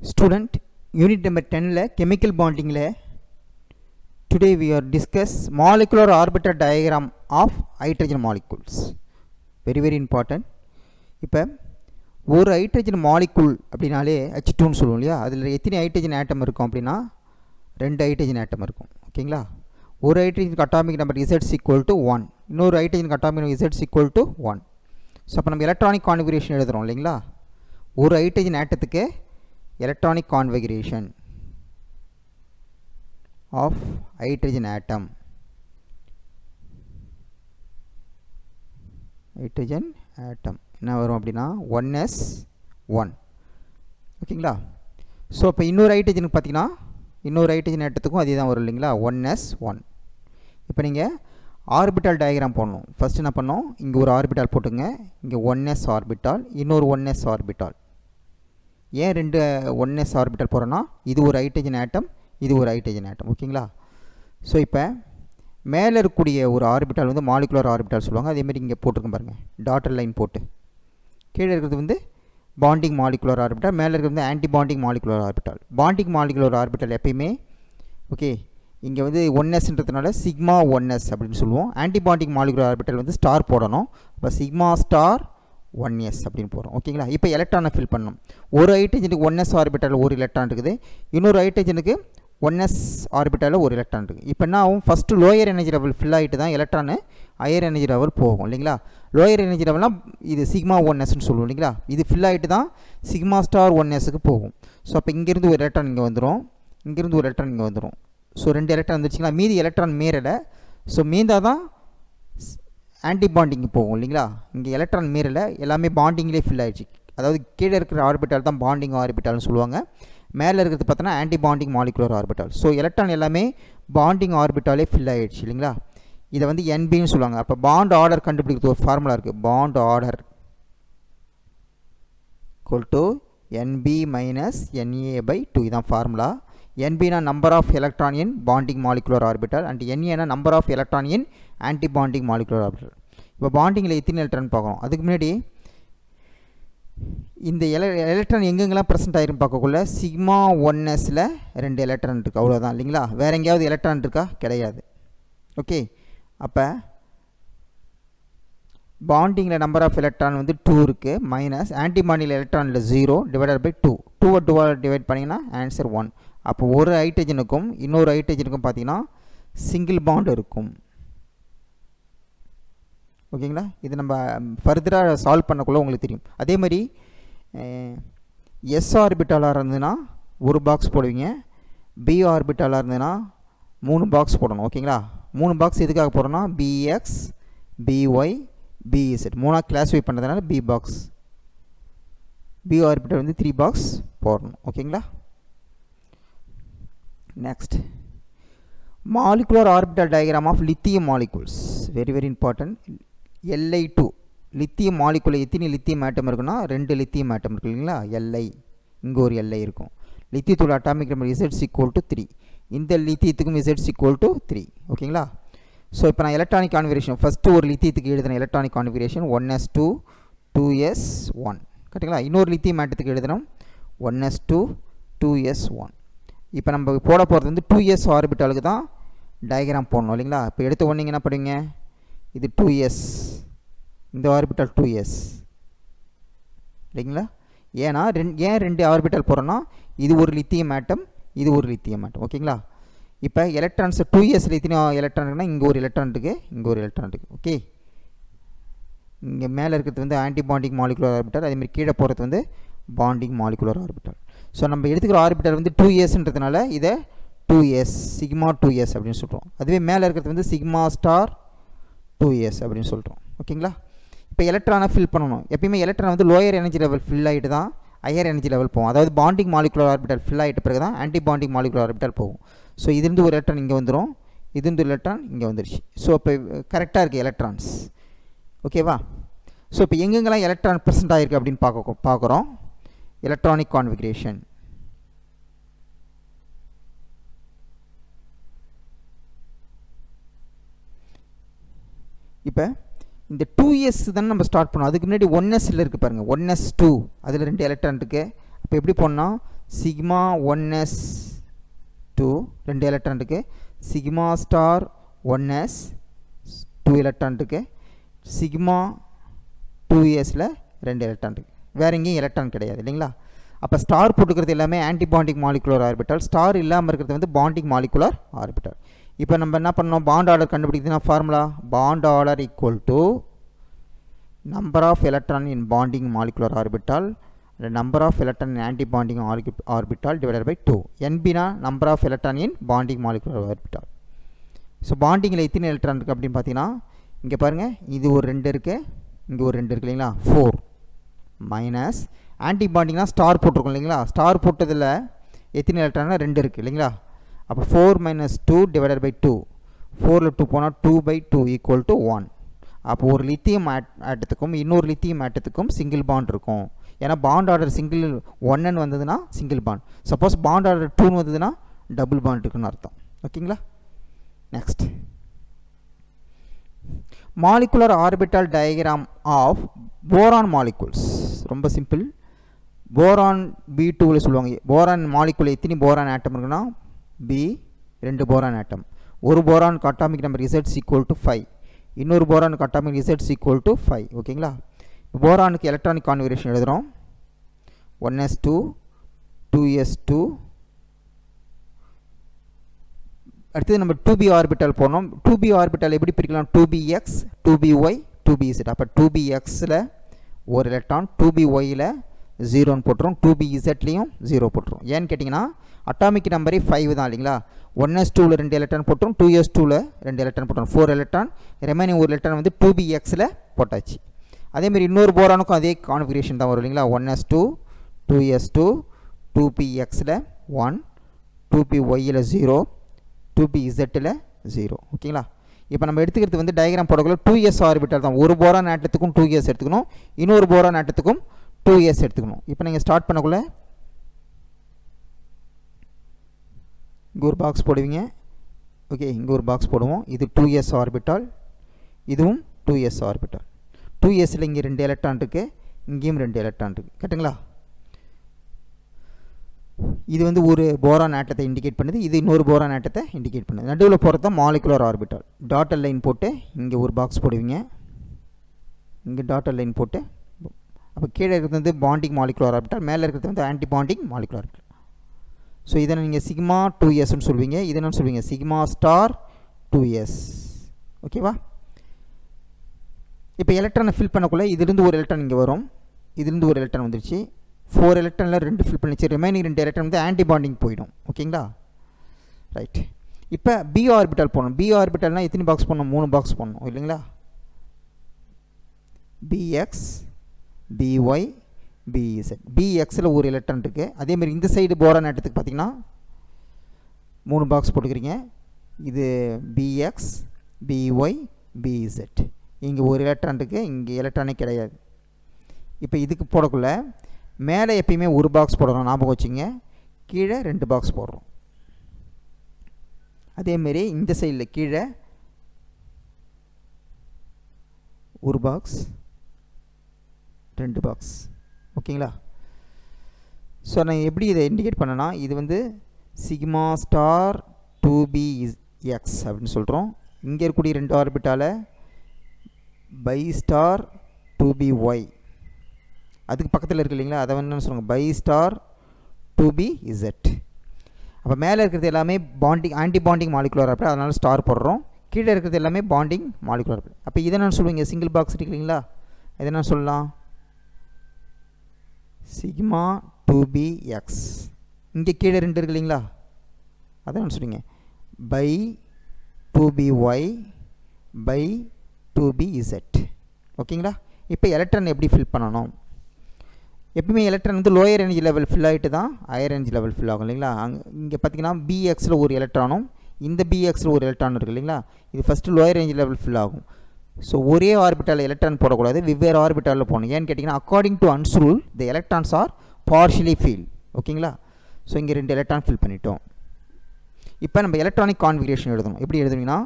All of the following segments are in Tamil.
Student, unit number 10 la chemical bonding la today we are discuss molecular orbital diagram of hydrogen molecules. Very important. இப்போ ஒரு ஹைட்ரஜன் மாலிகுல் அப்படினாலே H2 னு சொல்லுவோம் இல்லையா, அதில் எத்தனை ஹைட்ரஜன் ஆட்டம் இருக்கும் அப்படின்னா 2 ஹைட்ரஜன் ஆட்டம் இருக்கும். ஓகேங்களா, ஒரு hydrogen atomic number Z equal to 1, இன்னொரு hydrogen atomic number Z equal to 1. So அப்போ நம்ம எலக்ட்ரானிக் கான்ஃபிகரேஷன் எழுதுகிறோம் இல்லைங்களா, ஒரு ஹைட்ரஜன் ஆட்டத்துக்கு electronic configuration of hydrogen atom என்ன வரும் அப்படின்னா 1s1. ஓகேங்களா, ஸோ இப்போ இன்னொரு ஹைட்ரஜனுக்கு பார்த்தீங்கன்னா இன்னொரு ஹைட்ரஜன் ஆட்டத்துக்கும் அதே தான் வரும் இல்லைங்களா, 1s1. இப்போ நீங்கள் ஆர்பிட்டால் டயக்ராம் போடணும். ஃபஸ்ட்டு என்ன பண்ணோம், இங்கே ஒரு ஆர்பிட்டால் போட்டுங்க, இங்கே 1s ஆர்பிட்டால், இன்னொரு 1s ஆர்பிட்டால். ஏன் 2 1s ஆர்பிட்டல் போகிறோன்னா, இது ஒரு ஹைட்ரஜன் ஆட்டம், இது ஒரு ஹைட்ரஜன் ஆட்டம். ஓகேங்களா, ஸோ இப்போ மேலே இருக்கக்கூடிய ஒரு ஆர்பிட்டால் வந்து மாலிகுலர் ஆர்பிட்டால் சொல்லுவாங்க. அதேமாதிரி இங்கே போட்டிருக்கோம் பாருங்கள், டாட்டர் லைன் போட்டு. கீழே இருக்கிறது வந்து பாண்டிங் மாலிகுலர் ஆர்பிட்டால், மேலே இருக்கிறது வந்து anti bonding molecular orbital. Bonding molecular orbital எப்பயுமே ஓகே, இங்கே வந்து 1sன்றதுனால சிக்மா 1s அப்படின்னு சொல்லுவோம். ஆன்டி பாண்டிங் மாலிகுலர் ஆர்பிட்டால் வந்து ஸ்டார் போடணும். இப்போ சிக்மா ஸ்டார் 1s அப்படின்னு போகிறோம். ஓகேங்களா, இப்போ எலக்ட்ரானை ஃபில் பண்ணணும். ஒரு ஹைட்ரஜனுக்கு 1s ஆர்பிட்டாலில் ஒரு எலக்ட்ரான் இருக்குது, இன்னொரு ஹைட்ரஜனுக்கு 1s ஆர்பிட்டாலில் ஒரு எலக்ட்ரான் இருக்குது. இப்போ என்ன ஆகும், first lower energy level fill ஆகிட்டு தான் எலக்ட்ரானு ஹையர் எனர்ஜி லெவல் போகும் இல்லைங்களா. லோயர் எனர்ஜி லெவல்னால் இது சிக்மா 1sன்னு சொல்லுவோம் இல்லைங்களா, இது ஃபில் ஆகிட்டு தான் சிக்மா ஸ்டார் 1sக்கு போகும். ஸோ அப்போ இங்கேருந்து ஒரு எலக்ட்ரான் இங்கே வந்துடும், இங்கேருந்து ஒரு எலக்ட்ரான் இங்கே வந்துடும். ஸோ 2 எலக்ட்ரான் வந்துருச்சுங்களா, மீதி எலக்ட்ரான் மீறலை. ஸோ மீந்தால் தான் ஆன்டி பாண்டிங்கு போகும் இல்லைங்களா. இங்கே எலக்ட்ரான் மீறலை, எல்லாமே பாண்டிங்லேயே ஃபில் ஆகிடுச்சு. அதாவது கீழே இருக்கிற ஆர்பிட்டால் தான் பாண்டிங் ஆர்பிட்டால்னு சொல்லுவாங்க, மேலே இருக்கிறது பார்த்தோன்னா anti bonding molecular orbital. So electron எல்லாமே பாண்டிங் ஆர்பிட்டாலே ஃபில் ஆகிடுச்சு இல்லைங்களா. இதை வந்து NBன்னு சொல்லுவாங்க. அப்போ பாண்ட் ஆர்டர் கண்டுபிடிக்கிறது ஒரு ஃபார்முலா இருக்குது, bond order equal to NB minus NA/2. இதுதான் ஃபார்முலா. NBனா number of electron in bonding molecular orbital and NAனா number of electron in anti bonding molecular orbital. இப்போ பாண்டிங்கில் எத்தனை எலக்ட்ரான் பார்க்கணும். அதுக்கு முன்னாடி இந்த எலக்ட்ரான் எங்கெங்கெல்லாம் ப்ரெசென்ட் ஆகிரும் பார்க்கக்குள்ள சிக்மா 1sல 2 எலக்ட்ரான் இருக்குது, அவ்வளோதான் இல்லைங்களா. வேறு எங்கேயாவது எலக்ட்ரான் இருக்கா, கிடையாது. ஓகே, அப்போ பாண்டிங்கில் நம்பர் ஆஃப் எலக்ட்ரான் வந்து 2 இருக்குது, மைனஸ் ஆன்டி பாண்டிங்கில் எலக்ட்ரானில் 0 டிவைடட் பை 2. 2 டிவைட் பண்ணிங்கன்னா ஆன்சர் 1. அப்போ ஒரு ஹைட்ரஜனுக்கும் இன்னொரு ஹைட்ரஜனுக்கும் பார்த்தீங்கன்னா சிங்கிள் பாண்ட் இருக்கும். ஓகேங்களா, இது நம்ம ஃபர்தராக சால்வ் பண்ணக்குள்ள உங்களுக்கு தெரியும். அதே மாதிரி எஸ் ஆர்பிட்டாலாக இருந்ததுன்னா ஒரு பாக்ஸ் போடுவீங்க, பி ஆர்பிட்டாலாக இருந்ததுன்னா 3 பாக்ஸ் போடணும். ஓகேங்களா, 3 பாக்ஸ் எதுக்காக போடணும்னா BX BY BZ 3ஆக கிளாஸிஃபை பண்ணுறதுனால பி பாக்ஸ், பி ஆர்பிட்டால் வந்து 3 பாக்ஸ் போடணும். ஓகேங்களா, next molecular orbital diagram of lithium molecules. Very important. Li2 lithium மாலிகுலில் எத்தனை லித்தியம் ஆட்டம் இருக்குன்னா 2 லித்தியம் ஆட்டம் இருக்குது இல்லைங்களா. Li இங்கே ஒரு Li இருக்கும். லித்தியத்தோட atomic number Z equal to 3. இந்த லித்தியத்துக்கும் Z equal to 3. ஓகேங்களா, ஸோ இப்போ நான் எலக்ட்ரானிக் கான்ஃபிகரேஷன் ஃபஸ்ட்டு ஒரு லித்தியத்துக்கு எழுதுன எலக்ட்ரானிக் கான்ஃபிகரேஷன் 1s2 2s1 கரெக்டுங்களா. இன்னொரு லித்தியம் ஆட்டத்துக்கு எழுதணும் 1s2 2s1. இப்போ நம்ம போட போகிறது வந்து 2s ஆர்பிட்டாலுக்கு தான் டயக்ராம் போடணும் இல்லைங்களா. இப்போ எடுத்த உடனே என்ன பண்ணுவீங்க, இது 2s, இந்த ஆர்பிட்டால் 2s இல்லைங்களா. ஏன்னா ஏன் 2 ஆர்பிட்டால் போகிறோன்னா இது ஒரு லித்தியம் ஆட்டம், இது ஒரு லித்தியம் ஆட்டம். ஓகேங்களா, இப்போ எலக்ட்ரான்ஸ் 2sல எத்தனை எலக்ட்ரான் இருக்குன்னா இங்கே ஒரு எலக்ட்ரான் இருக்குது, இங்கே ஒரு எலக்ட்ரான் இருக்குது. ஓகே, இங்கே மேலே இருக்கிறது வந்து ஆன்டி பாண்டிங் மாலிகுலர் ஆர்பிட்டால், அதேமாதிரி கீழே போகிறது வந்து பாண்டிங் மாலிகுலர் ஆர்பிட்டால். ஸோ நம்ம எடுத்துக்கிற ஆர்பிட்டால் வந்து 2sன்றதுனால இதை 2s சிக்மா 2s அப்படின்னு சொல்கிறோம். அதுவே மேலே இருக்கிறது வந்து சிக்மா ஸ்டார் 2s அப்படின்னு சொல்கிறோம். ஓகேங்களா, இப்போ எலக்ட்ரானை ஃபில் பண்ணணும். எப்பயுமே எலக்ட்ரான் வந்து லோயர் எனர்ஜி லெவல் ஃபில் ஆகிட்டு தான் ஹையர் எனர்ஜி லெவல் போகும். அதாவது பாண்டிங் மாலிகுலர் ஆர்பிட்டால் ஃபில் ஆகிட்ட பிறகு தான் ஆன்டி பாண்டிங் மாலிகுலர் ஆர்பிட்டால் போகும். ஸோ இதுலேருந்து ஒரு எலக்ட்ரான் இங்கே வந்துடும், இதுலேருந்து எலக்ட்ரான் இங்கே வந்துருச்சு. ஸோ இப்போ கரெக்டாக இருக்குது எலக்ட்ரான்ஸ். ஓகேவா, ஸோ இப்போ எங்கெங்கெல்லாம் எலக்ட்ரான் ப்ரெசென்ட் ஆகிருக்கு அப்படின்னு பார்க்குறோம். எலக்ட்ரானிக் கான்ஃபிகரேஷன் இப்போ இந்த 2s தானே நம்ம ஸ்டார்ட் பண்ணோம். அதுக்கு முன்னாடி 1sல இருக்குது பாருங்கள், 1s2 அதில் 2 எலக்ட்ரான் இருக்குது. அப்போ எப்படி போனால் சிக்மா 1s2 2 எலக்ட்ரான் இருக்குது, சிக்மா ஸ்டார் 1s 2 எலக்ட்ரான் இருக்குது, சிக்மா 2sல 2 எலக்ட்ரான் இருக்குது. வேறு எங்கேயும் எலக்ட்ரான் கிடையாது இல்லைங்களா. அப்போ ஸ்டார் போட்டுக்கிறது எல்லாமே ஆன்டிபாண்டிக் மாலிகுலர் ஆர்பிட்டால், ஸ்டார் இல்லாமல் இருக்கிறது வந்து பாண்டிக் மாலிகுலர் ஆர்பிட்டால். இப்போ நம்ம என்ன பண்ணோம், பாண்ட் ஆர்டர் கண்டுபிடிக்கிறதுனா formula bond order equal to number of electron in bonding molecular orbital number of electron in antibonding orbital divided by 2. என்பினா number of electron in bonding molecular orbital. So பாண்டிங்கில் எத்தனை எலக்ட்ரான் இருக்குது அப்படின்னு பார்த்தீங்கன்னா, இங்கே பாருங்கள், இது ஒரு 2 இருக்குது, இங்கே ஒரு 2 இருக்குது இல்லைங்களா, 4 மைனஸ் ஆன்டிபாண்டிங்னா ஸ்டார் போட்டிருக்கோம் இல்லைங்களா, ஸ்டார் போட்டதில் எத்தனை எலக்ட்ரான்னா 2 இருக்குது இல்லைங்களா. அப்போ 4 மைனஸ் 2 டிவைடட் பை 2, 4ல் 2 போனால் 2/2 ஈக்குவல் டு 1. அப்போ ஒரு லித்தியம் ஆட்டத்துக்கும் இன்னொரு லித்தியம் ஆட்டத்துக்கும் சிங்கிள் பாண்ட் இருக்கும். ஏன்னா பாண்ட் ஆர்டர் சிங்கிள் 1ன்னு வந்ததுன்னா single bond, suppose bond order 2ன்னு வந்ததுன்னா டபுள் பாண்ட் இருக்குன்னு அர்த்தம். ஓகேங்களா. Next, molecular orbital diagram of boron molecules. ரொம்ப சிம்பிள். போரான் B2வில் சொல்லுவாங்க. போரான் மாலிகுல் எத்தனை போரான் ஆட்டம் இருக்குன்னா B 2 போரான் ஆட்டம். ஒரு boron atomic number Z equal to 5, இன்னொரு போரானுக்கு அட்டாமிக் Z ஈக்குவல் டு 5. ஓகேங்களா. போரானுக்கு எலக்ட்ரானிக் கான்ஃபிகரேஷன் எழுதுகிறோம். 1s2 2s2. அடுத்தது நம்ம 2b ஆர்பிட்டால் போனோம். 2b ஆர்பிட்டால் எப்படி பிரிக்கலாம், 2bx 2by 2bz. அப்போ 2bxல ஒரு எலக்ட்ரான், 2byல 0ன்னு போட்டுரும், 2bzலையும் 0 போட்டுரும். ஏன்னு கேட்டிங்கன்னா அட்டாமிக் நம்பரே 5 தான் இல்லைங்களா. 1s2வில் 2 எலக்ட்ரான் போட்டுரும், 2s2வில் 2 எலக்ட்ரான் போட்டுரும், 4 எலக்ட்ரான். ரிமைனிங் ஒரு எலக்ட்ரான் வந்து 2bxல போட்டாச்சு. அதேமாதிரி இன்னொரு போரானுக்கும் அதே கான்ஃபிகரேஷன் தான் வரும் இல்லைங்களா. 1s2 2s2 2pxல 1, 2pyல 0, 2pzல 0. ஓகேங்களா. இப்போ நம்ம எடுத்துக்கிறது வந்து டயக்ராம் போடக்குள்ள 2s ஆர்பிட்டால் தான். ஒரு போரான் ஆட்டத்துக்கும் 2s எடுத்துக்கணும், இன்னொரு போரான் ஆட்டத்துக்கும் 2s எடுத்துக்கணும். இப்போ நீங்கள் ஸ்டார்ட் பண்ணக்குள்ள இங்கே ஒரு பாக்ஸ் போடுவீங்க. ஓகே, இங்கே ஒரு பாக்ஸ் போடுவோம். இது 2s ஆர்பிட்டால், இதுவும் 2s ஆர்பிட்டால். 2sல இங்கே 2 எலக்ட்ரான் இருக்குது, இங்கேயும் 2 எலக்ட்ரான் இருக்குது. கரெக்டுங்களா. இது வந்து ஒரு போரான் ஆட்டத்தை இண்டிகேட் பண்ணுது, இது இன்னொரு போரான் ஆட்டத்தை இண்டிகேட் பண்ணுது. நடுவில் போகிறது தான் மாலிகுலர் ஆர்பிட்டால். டாட்டர் லைன் போட்டு இங்கே ஒரு பாக்ஸ் போடுவீங்க, இங்கே டாட்டர் லைன் போட்டு. அப்போ கீழே இருக்கிறது வந்து பாண்டிங் மாலிகுலர் ஆர்பிட்டால், மேலே இருக்கிறது வந்து anti bonding molecular orbital. So இதை நீங்கள் சிக்மா 2sன்னு சொல்வீங்க, இதை என்ன சொல்வீங்க, சிக்மா ஸ்டார் 2s. ஓகேவா. இப்போ எலக்ட்ரானை ஃபில் பண்ணக்குள்ளே இதிலிருந்து ஒரு எலக்ட்ரான் இங்கே வரும், இதிலிருந்து ஒரு எலக்ட்ரான் வந்துருச்சு. 4 எலக்ட்ரானில் 2 ஃபில் பண்ணிச்சு, ரிமைனிங் 2 எலக்ட்ரான் வந்து ஆன்டி பாண்டிங் போயிடும். ஓகேங்களா. ரைட். இப்போ பி ஆர்பிட்டால் போகணும். பி ஆர்பிட்டால்னால் எத்தனை பாக்ஸ் பண்ணணும், 3 பாக்ஸ் பண்ணணும் இல்லைங்களா. bx by bz. bxல ஒரு எலக்ட்ரான் இருக்குது. அதேமாதிரி இந்த சைடு போரான் ஆட்டத்துக்கு பார்த்தீங்கன்னா 3 பாக்ஸ் போட்டுக்கிறீங்க. இது bx by bz. இங்கே ஒரு எலக்ட்ரான் இருக்குது, இங்கே எலக்ட்ரானே கிடையாது. இப்போ இதுக்கு போடக்குள்ள மேலே எப்பயுமே ஒரு பாக்ஸ் போடுறோம், ஞாபகம் வச்சுங்க. கீழே 2 பாக்ஸ் போடுறோம். அதேமாரி இந்த சைடில் கீழே ஒரு பாக்ஸ், 2 பாக்ஸ். ஓகேங்களா. ஸோ நான் எப்படி இதை இண்டிகேட் பண்ணேன்னா, இது வந்து சிக்மா ஸ்டார் 2bx அப்படின்னு சொல்கிறோம். இங்கே இருக்கக்கூடிய 2 ஆர்பிட்டால பை ஸ்டார் 2by, அதுக்கு பக்கத்தில் இருக்குது இல்லைங்களா, அதை வந்து சொல்லுவாங்க பை ஸ்டார் 2bz. அப்போ மேலே இருக்கிறது எல்லாமே bonding anti bonding molecular orbital, அதனால் ஸ்டார் போடுறோம். கீழே இருக்கிறது எல்லாமே பாண்டிங் மாலிகுலர் ஆர்பிட்டால். அப்போ இதை நான் சொல்லுவீங்க சிங்கிள் பாக்ஸ் இருக்கு இல்லைங்களா, இதை நான் சொல்லலாம் சிக்மா 2bx. இங்கே கீழே 2 இருக்கு இல்லைங்களா, அதை நான் சொல்லுவீங்க பை 2by பை 2bz. ஓகேங்களா. இப்போ எலக்ட்ரான் எப்படி ஃபில் பண்ணணும், எப்பவுமே எலக்ட்ரான் வந்து லோயர் எனர்ஜி லெவல் ஃபில் ஆகிட்டு தான் ஹையர் எனர்ஜி லெவல் ஃபில் ஆகும் இல்லைங்களா. இங்கே பார்த்தீங்கன்னா bxல ஒரு எலக்ட்ரானும் இந்த bxல ஒரு எலக்ட்ரான் இருக்குது இல்லைங்களா, இது first lower energy level fill ஆகும். ஸோ ஒரே ஆர்பிட்டால் எலக்ட்ரான் போடக்கூடாது, வெவ்வேறு ஆர்பிட்டாலில் போகணும். ஏன்னு கேட்டிங்கன்னா according to Hund's rule the electrons are partially fill. ஓகேங்களா. ஸோ இங்கே 2 எலக்ட்ரான் ஃபில் பண்ணிட்டோம். இப்போ நம்ம எலக்ட்ரானிக் கான்ஃபிகரேஷன் எழுதணும். எப்படி எழுதுனீங்கன்னா,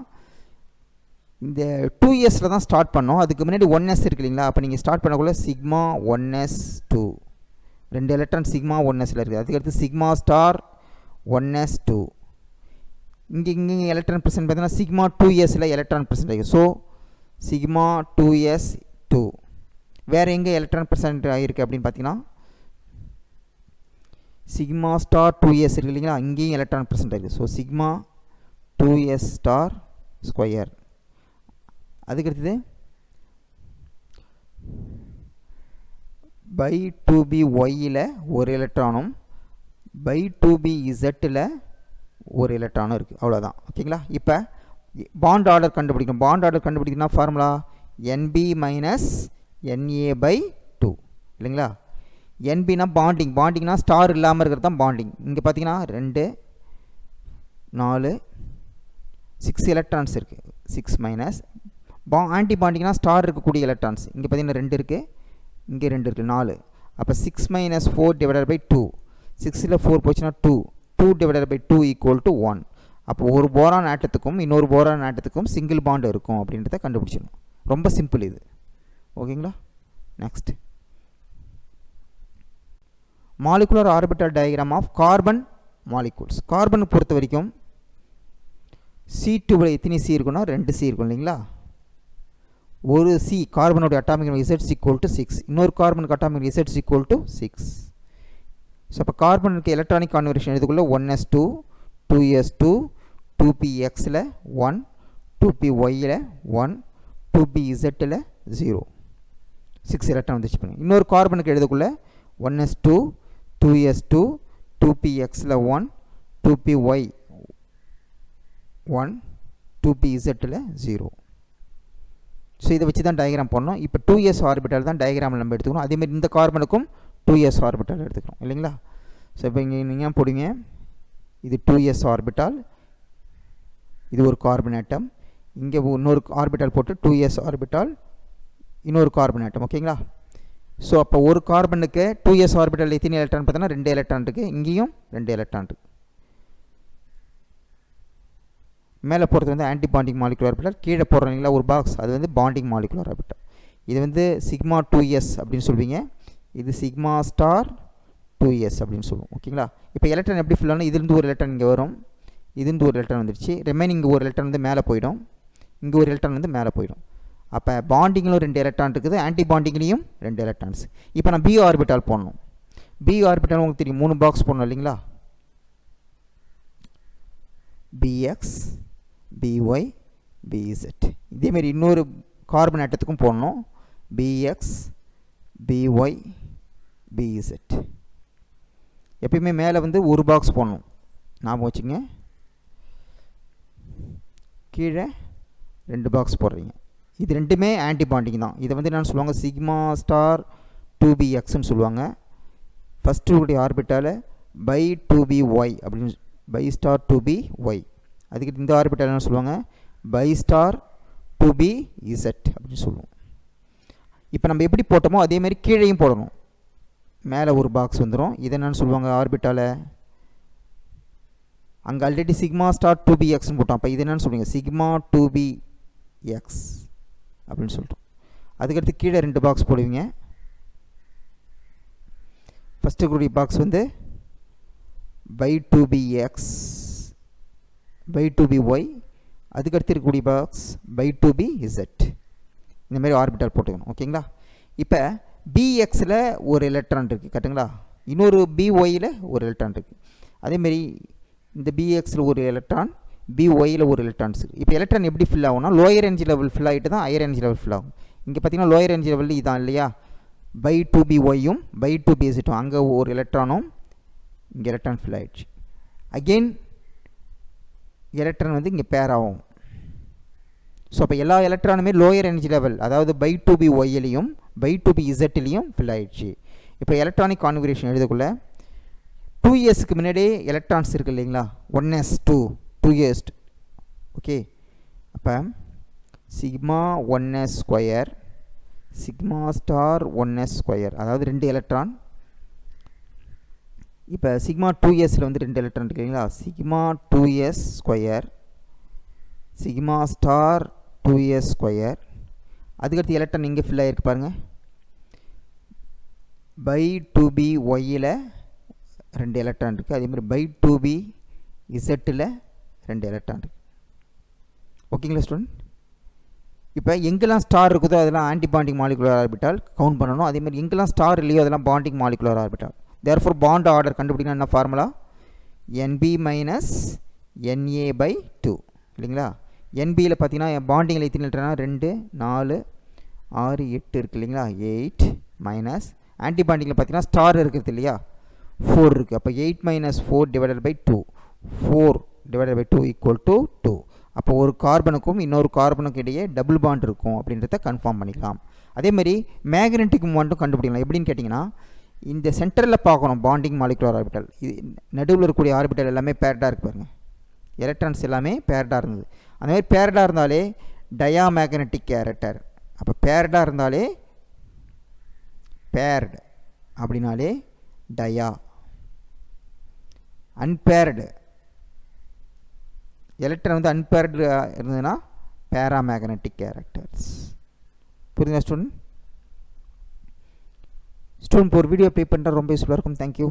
இந்த 2sல தான் ஸ்டார்ட் பண்ணோம், அதுக்கு முன்னாடி 1s இருக்கு இல்லைங்களா. அப்போ நீங்கள் ஸ்டார்ட் பண்ணக்குள்ள சிக்மா 1s2 2 எலக்ட்ரான் சிக்மா 1sல இருக்குது. அதுக்கடுத்து சிக்மா ஸ்டார் 1s2. இங்கே எலக்ட்ரான் ப்ரெசென்ட் பார்த்தீங்கன்னா சிக்மா 2sல எலக்ட்ரான் ப்ரெசென்ட் ஆகிருக்கு. So sigma 2s2. வேறு எங்கே எலக்ட்ரான் ப்ரெசென்ட் ஆகிருக்கு அப்படின்னு பார்த்தீங்கன்னா சிக்மா ஸ்டார் 2s இருக்கு இல்லைங்களா, இங்கேயும் எலக்ட்ரான் ப்ரெசென்ட் ஆகிருக்கு. So sigma 2s star square. அதுக்கடுத்தது பை 2b ஒய்யில் ஒரு எலக்ட்ரானும் பை 2b இசட்டில் ஒரு எலக்ட்ரானும் இருக்குது. அவ்வளோதான். ஓகேங்களா. இப்போ பாண்ட் ஆர்டர் கண்டுபிடிக்கணும். பாண்ட் ஆர்டர் கண்டுபிடிக்கணும்னா ஃபார்முலா NB மைனஸ் NA/2 இல்லைங்களா. NBனா பாண்டிங். பாண்டிங்னா ஸ்டார் இல்லாமல் இருக்கிறது தான் பாண்டிங். இங்கே பார்த்தீங்கன்னா 2 4 6 எலக்ட்ரான்ஸ் இருக்குது. 6 மைனஸ் ஆன்டி பாண்டிங்னா ஸ்டார் இருக்கக்கூடிய எலக்ட்ரான்ஸ். இங்கே பார்த்தீங்கன்னா 2 இருக்குது, இங்கே 2 இருக்குது, 4. அப்போ 6 மைனஸ் 4 டிவைடட் பை 2. 6ல் 4 போச்சுன்னா 2. 2 டிவைடட் பை 2 ஈக்குவல் டு 1. அப்போ ஒரு போரான் ஆட்டத்துக்கும் இன்னொரு போரான் ஆட்டத்துக்கும் சிங்கிள் பாண்ட் இருக்கும் அப்படின்றத கண்டுபிடிச்சிடணும். ரொம்ப சிம்பிள் இது. ஓகேங்களா. Next molecular orbital diagram of carbon molecules. கார்பனை பொறுத்த வரைக்கும் C2 எத்தனை C இருக்குன்னா 2 C இருக்கும் இல்லைங்களா. ஒரு C கார்பனுடைய atomic number Z equal to 6, இன்னொரு கார்பனுக்கு atomic Z equal to 6. So அப்போ கார்பனுக்கு எலக்ட்ரானிக் கான்வர்ஷன் எடுத்துக்குள்ள 1s2 2s2 2pxல 1 2pyல 1 2pzல 0 6 எலக்ட்ரான் வந்துச்சு பண்ணுங்க. இன்னொரு கார்பனுக்கு எழுதக்குள்ள 1s2 2s2 2pxல 1 2py 1 2pzல 0. ஸோ இதை வச்சு தான் டயக்ராம் பண்ணோம். இப்போ 2s ஆர்பிட்டால் தான் டயக்ராமில் நம்ம எடுத்துக்கணும். அதேமாதிரி இந்த கார்பனுக்கும் 2s ஆர்பிட்டால் எடுத்துக்கிறோம் இல்லைங்களா. ஸோ இப்போ இங்கே நீங்கள் போடுங்க, இது 2s ஆர்பிட்டால், இது ஒரு கார்பன் ஆட்டம். இங்கே இன்னொரு ஆர்பிட்டால் போட்டு 2s ஆர்பிட்டால், இன்னொரு கார்பன் ஆட்டம். ஓகேங்களா. ஸோ அப்போ ஒரு கார்பனுக்கு 2s ஆர்பிட்டால் எத்தனை எலக்ட்ரான் பார்த்தோன்னா 2 எலக்ட்ரான் இருக்குது, இங்கேயும் 2 எலக்ட்ரான் இருக்குது. மேலே போகிறது வந்து ஆன்டி பாண்டிங் மாலிகுலர் ஆர்பிட்டால், கீழே போடுறீங்களா ஒரு பாக்ஸ், அது வந்து பாண்டிங் மாலிகுலர் ஆர்பிட்டால். இது வந்து சிக்மா 2s அப்படின்னு சொல்வீங்க, இது சிக்மா ஸ்டார் 2s அப்படின்னு சொல்லுவோம். ஓகேங்களா. இப்போ எலக்ட்ரான் எப்படி ஃபில் ஆகணும், இதுலேருந்து ஒரு எலக்ட்ரான் இங்கே வரும், இதுலேருந்து ஒரு எலக்ட்ரான் வந்துடுச்சு, ரிமைனிங் இங்கே ஒரு எலக்ட்ரான் வந்து மேலே போயிடும், இங்கே ஒரு எலக்ட்ரான் வந்து மேலே போயிடும். அப்போ பாண்டிங்கிலும் 2 எலக்ட்ரான் இருக்குது, ஆன்டி பாண்டிங்லேயும் 2 எலக்ட்ரான்ஸ். இப்போ நான் பி ஆர்பிட்டால் போடணும். பி ஆர்பிட்டால் உங்களுக்கு தெரியும் 3 பாக்ஸ் போடணும் இல்லைங்களா. bx by bz. இதேமாரி இன்னொரு கார்பன் ஆட்டத்துக்கும் போடணும், bx by bz. எப்பயுமே மேலே வந்து ஒரு பாக்ஸ் போடணும், ஞாபகம் வச்சுங்க. கீழே 2 பாக்ஸ் போடுறீங்க. இது ரெண்டுமே ஆன்டி பாண்டிங் தான். இதை வந்து என்னென்னு சொல்லுவாங்க, சிக்மா ஸ்டார் 2bxன்னு சொல்லுவாங்க. ஃபஸ்ட்டு உடைய ஆர்பிட்டால் பை 2by அப்படின்னு, பை ஸ்டார் 2by. அதுக்கு இந்த ஆர்பிட்டால் என்ன சொல்லுவாங்க, பை ஸ்டார் 2bz அப்படின்னு சொல்லுவோம். இப்போ நம்ம எப்படி போட்டோமோ அதேமாதிரி கீழேயும் போடணும். மேலே ஒரு பாக்ஸ் வந்துடும், இதை என்னென்னு சொல்லுவாங்க ஆர்பிட்டால், அங்கே ஆல்ரெடி சிக்மா ஸ்டார் 2bxன்னு போட்டோம். அப்போ இது என்னென்னு சொல்லுவீங்க, சிக்மா 2bx அப்படின்னு சொல்லிட்டோம். அதுக்கடுத்து கீழே 2 பாக்ஸ் போடுவீங்க. ஃபஸ்ட்டு கூடிய பாக்ஸ் வந்து பை 2bx பை 2by, அதுக்கடுத்து இருக்கக்கூடிய பாக்ஸ் பை 2bz. இந்த மாதிரி ஆர்பிட்டால் போட்டுக்கணும். ஓகேங்களா. இப்போ bxயில் ஒரு எலக்ட்ரான் இருக்குது கரெக்டுங்களா, இன்னொரு byயில் ஒரு எலக்ட்ரான் இருக்குது. அதேமாரி இந்த bxயில் ஒரு எலக்ட்ரான், byயில் ஒரு எலக்ட்ரான்ஸ் இருக்குது. இப்போ எலக்ட்ரான் எப்படி ஃபில் ஆகும்னா லோயர் எனர்ஜி லெவல் ஃபில் ஆகிட்டு தான் ஹையர் எனர்ஜி லெவல் ஃபில் ஆகும். இங்கே பார்த்தீங்கன்னா லோயர் எனர்ஜி லெவலில் இதான் இல்லையா, பை 2byயும் பை 2bzட்டும், அங்கே ஒரு எலக்ட்ரானும் இங்கே எலக்ட்ரான் ஃபில் ஆகிடுச்சு. அகெயின் எலக்ட்ரான் வந்து இங்கே பேர் ஆகும். ஸோ அப்போ எல்லா எலக்ட்ரானுமே லோயர் எனர்ஜி லெவல், அதாவது பை 2byலையும் பை 2bzலையும் ஃபில் ஆகிடுச்சு. இப்போ எலக்ட்ரானிக் கான்ஃபிகரேஷன் எழுதக்குள்ள 2sக்கு முன்னாடியே எலக்ட்ரான்ஸ் இருக்குது இல்லைங்களா, 1s2 2s. ஓகே. அப்போ sigma 1s square sigma star 1s square, அதாவது 2 எலக்ட்ரான். இப்போ சிக்மா 2sல வந்து 2 எலக்ட்ரான் இருக்கு இல்லைங்களா, sigma 2s square sigma star 2s square. அதுக்கடுத்து எலக்ட்ரான் இங்கே ஃபில் ஆகிருக்கு பாருங்கள், பை 2b ஒய்யில் 2 எலக்ட்ரான் இருக்குது. அதே மாதிரி பை 2b இசட்டில் 2 எலக்ட்ரான் இருக்குது. ஓகேங்களா ஸ்டூடெண்ட்? இப்போ எங்கெல்லாம் ஸ்டார் இருக்குதோ அதெல்லாம் anti bonding molecular orbital count பண்ணணும். அதேமாதிரி எங்கெல்லாம் ஸ்டார் இல்லையோ அதெல்லாம் bonding molecular orbital. Therefore bond order கண்டுபிடிக்கணும். என்ன ஃபார்முலா? NB மைனஸ் NA/2 இல்லைங்களா? NBயில் பார்த்தீங்கன்னா பாண்டிங்கில் எத்தனை எலக்ட்ரானா 2 4 6 8 இருக்குது இல்லைங்களா? 8 மைனஸ் ஆன்டி பாண்டிங்கில் பார்த்தீங்கன்னா ஸ்டார் இருக்கிறது இல்லையா 4 இருக்குது. அப்போ 8 minus 4 divided by 2 4 divided by 2 equal to 2. அப்போ ஒரு கார்பனுக்கும் இன்னொரு கார்பனுக்கு இடையே டபுள் பாண்ட் இருக்கும் அப்படின்றத கன்ஃபார்ம் பண்ணிக்கலாம். அதேமாதிரி மேக்னெட்டிக் மூமெண்ட்டும் கண்டுபிடிக்கலாம். எப்படின்னு கேட்டிங்கன்னா இந்த சென்டரில் பார்க்கணும் பாண்டிங் மாலிகுலர் ஆர்பிட்டல். இது நடுவில் இருக்கக்கூடிய ஆர்பிட்டல் எல்லாமே பேர்டாக இருக்கு பாருங்கள். எலக்ட்ரான்ஸ் எல்லாமே பேர்டாக இருந்தது. அந்த மாதிரி பேர்டாக இருந்தாலே டயா மேக்னெட்டிக் கேரக்டர். அப்போ பேர்டாக இருந்தாலே பேர்டு அப்படின்னாலே டயா. அன்பேர்டு எலக்ட்ரான் வந்து அன்பேர்டு இருந்ததுன்னா பேராமேக்னெட்டிக் கேரக்டர்ஸ். புரியுதா ஸ்டூடெண்ட்? ஸ்டூடெண்ட் ஒரு வீடியோ ப்ளே பண்ணுறது ரொம்ப யூஸ்ஃபுல்லாக இருக்கும். தேங்க்யூ.